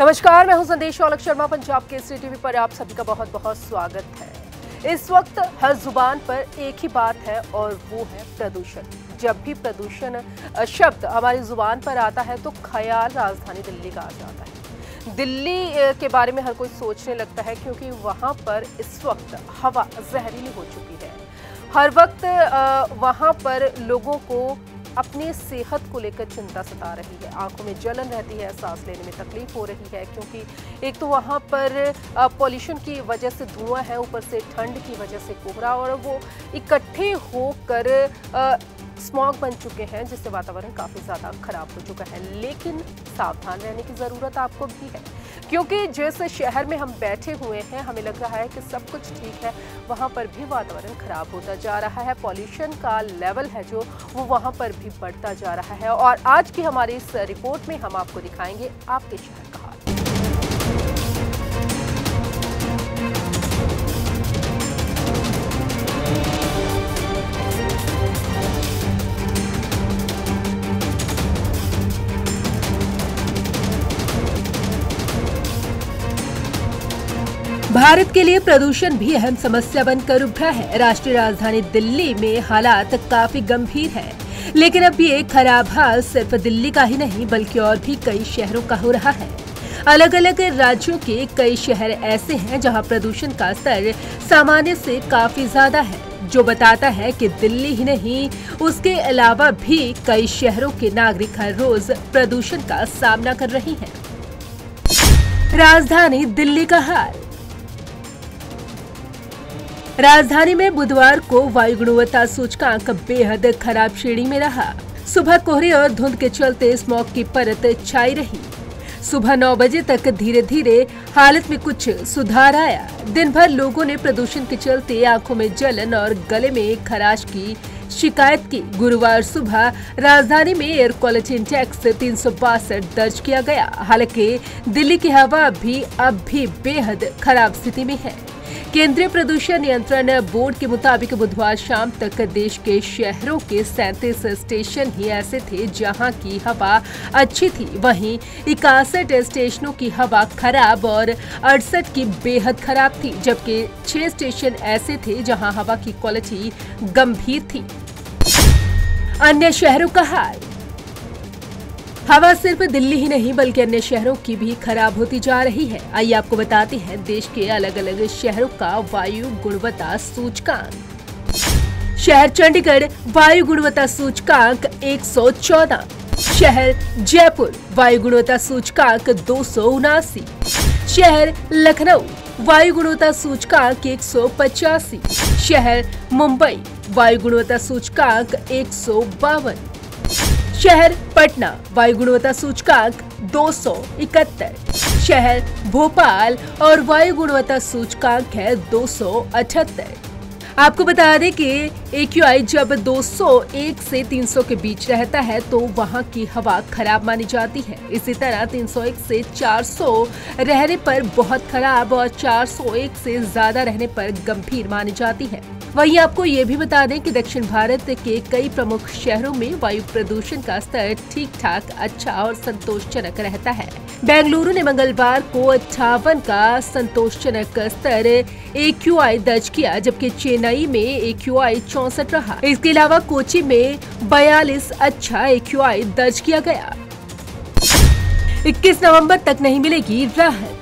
नमस्कार, मैं हूं संदेश औलख शर्मा। पंजाब केसरी टीवी पर आप सभी का बहुत बहुत स्वागत है। इस वक्त हर जुबान पर एक ही बात है और वो है प्रदूषण। जब भी प्रदूषण शब्द हमारी जुबान पर आता है तो ख्याल राजधानी दिल्ली का आ जाता है। दिल्ली के बारे में हर कोई सोचने लगता है क्योंकि वहां पर इस वक्त हवा जहरीली हो चुकी है। हर वक्त वहां पर लोगों को अपनी सेहत को लेकर चिंता सता रही है। आंखों में जलन रहती है, सांस लेने में तकलीफ हो रही है क्योंकि एक तो वहां पर पॉल्यूशन की वजह से धुआं है, ऊपर से ठंड की वजह से कोहरा, और वो इकट्ठे होकर स्मॉग बन चुके हैं जिससे वातावरण काफ़ी ज़्यादा खराब हो चुका है। लेकिन सावधान रहने की ज़रूरत आपको भी है क्योंकि जिस शहर में हम बैठे हुए हैं हमें लग रहा है कि सब कुछ ठीक है, वहाँ पर भी वातावरण खराब होता जा रहा है। पॉल्यूशन का लेवल है जो वो वहाँ पर भी बढ़ता जा रहा है। और आज की हमारी इस रिपोर्ट में हम आपको दिखाएंगे आपके शहर का हाल। भारत के लिए प्रदूषण भी अहम समस्या बनकर उभरा है। राष्ट्रीय राजधानी दिल्ली में हालात काफी गंभीर है, लेकिन अब ये खराब हाल सिर्फ दिल्ली का ही नहीं बल्कि और भी कई शहरों का हो रहा है। अलग अलग राज्यों के कई शहर ऐसे हैं जहां प्रदूषण का स्तर सामान्य से काफी ज्यादा है, जो बताता है कि दिल्ली ही नहीं उसके अलावा भी कई शहरों के नागरिक हर रोज प्रदूषण का सामना कर रहे हैं। राजधानी दिल्ली का हाल। राजधानी में बुधवार को वायु गुणवत्ता सूचकांक बेहद खराब श्रेणी में रहा। सुबह कोहरे और धुंध के चलते स्मॉग की परत छाई रही। सुबह 9 बजे तक धीरे धीरे हालत में कुछ सुधार आया। दिन भर लोगों ने प्रदूषण के चलते आंखों में जलन और गले में खराश की शिकायत की। गुरुवार सुबह राजधानी में एयर क्वालिटी इंडेक्स 362 दर्ज किया गया। हालांकि दिल्ली की हवा भी अब भी बेहद खराब स्थिति में है। केंद्रीय प्रदूषण नियंत्रण बोर्ड के मुताबिक बुधवार शाम तक देश के शहरों के 37 स्टेशन ही ऐसे थे जहां की हवा अच्छी थी। वहीं 61 स्टेशनों की हवा खराब और 68 की बेहद खराब थी, जबकि 6 स्टेशन ऐसे थे जहां हवा की क्वालिटी गंभीर थी। अन्य शहरों का हाल। हवा सिर्फ दिल्ली ही नहीं बल्कि अन्य शहरों की भी खराब होती जा रही है। आइए आपको बताते हैं देश के अलग अलग शहरों का वायु गुणवत्ता सूचकांक। शहर चंडीगढ़ वायु गुणवत्ता सूचकांक 114। शहर जयपुर वायु गुणवत्ता सूचकांक 279। शहर लखनऊ वायु गुणवत्ता सूचकांक 185। शहर मुंबई वायु गुणवत्ता सूचकांक 152। शहर पटना वायु गुणवत्ता सूचकांक 271। शहर भोपाल और वायु गुणवत्ता सूचकांक है 278। आपको बता दें कि AQI जब 201 से 300 के बीच रहता है तो वहां की हवा खराब मानी जाती है। इसी तरह 301 से 400 रहने पर बहुत खराब और 401 से ज्यादा रहने पर गंभीर मानी जाती है। वहीं आपको ये भी बता दें कि दक्षिण भारत के कई प्रमुख शहरों में वायु प्रदूषण का स्तर ठीक ठाक अच्छा और संतोषजनक रहता है। बेंगलुरु ने मंगलवार को 58 का संतोषजनक स्तर AQI दर्ज किया, जबकि चेन्नई में AQI 64 रहा। इसके अलावा कोची में 42 अच्छा AQI दर्ज किया गया। 21 नवंबर तक नहीं मिलेगी राहत।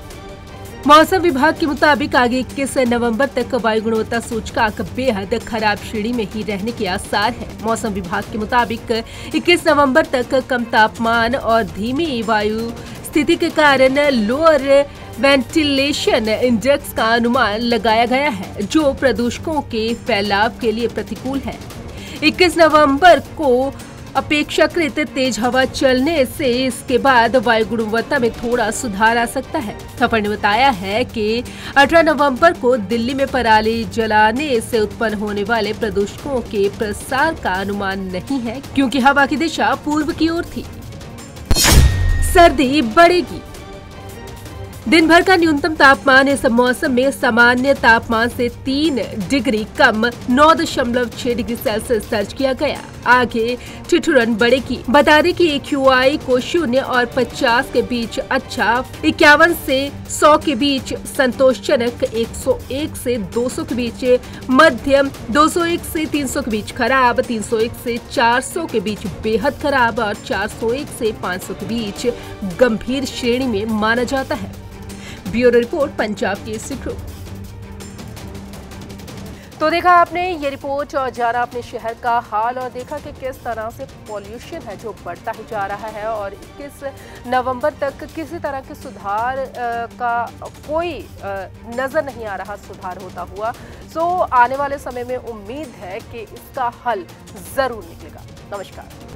मौसम विभाग के मुताबिक आगे 21 नवंबर तक वायु गुणवत्ता सूचकांक बेहद खराब श्रेणी में ही रहने के आसार है। मौसम विभाग के मुताबिक 21 नवंबर तक कम तापमान और धीमी वायु स्थिति के कारण लोअर वेंटिलेशन इंडेक्स का अनुमान लगाया गया है, जो प्रदूषकों के फैलाव के लिए प्रतिकूल है। 21 नवंबर को अपेक्षाकृत तेज हवा चलने से इसके बाद वायु गुणवत्ता में थोड़ा सुधार आ सकता है। खबर ने बताया है कि 18 नवंबर को दिल्ली में पराली जलाने से उत्पन्न होने वाले प्रदूषकों के प्रसार का अनुमान नहीं है क्योंकि हवा की दिशा पूर्व की ओर थी। सर्दी बढ़ेगी। दिन भर का न्यूनतम तापमान इस मौसम में सामान्य तापमान से 3 डिग्री कम 9.6 डिग्री सेल्सियस दर्ज किया गया। आगे ठिठुरन बढ़ेगी। बता दें कि AQI को 0 और 50 के बीच अच्छा, 51 से 100 के बीच संतोषजनक, 101 से 200 के बीच मध्यम, 201 से 300 के बीच खराब, 301 से 400 के बीच बेहद खराब और 401 से 500 के बीच गंभीर श्रेणी में माना जाता है। Bureau report, Punjab Kesari group. तो देखा आपने ये रिपोर्ट और जाना अपने शहर का हाल और देखा कि किस तरह से पॉल्यूशन है जो बढ़ता ही जा रहा है और 21 नवंबर तक किसी तरह के सुधार का कोई नज़र नहीं आ रहा सुधार होता हुआ। सो आने वाले समय में उम्मीद है कि इसका हल ज़रूर निकलेगा। नमस्कार।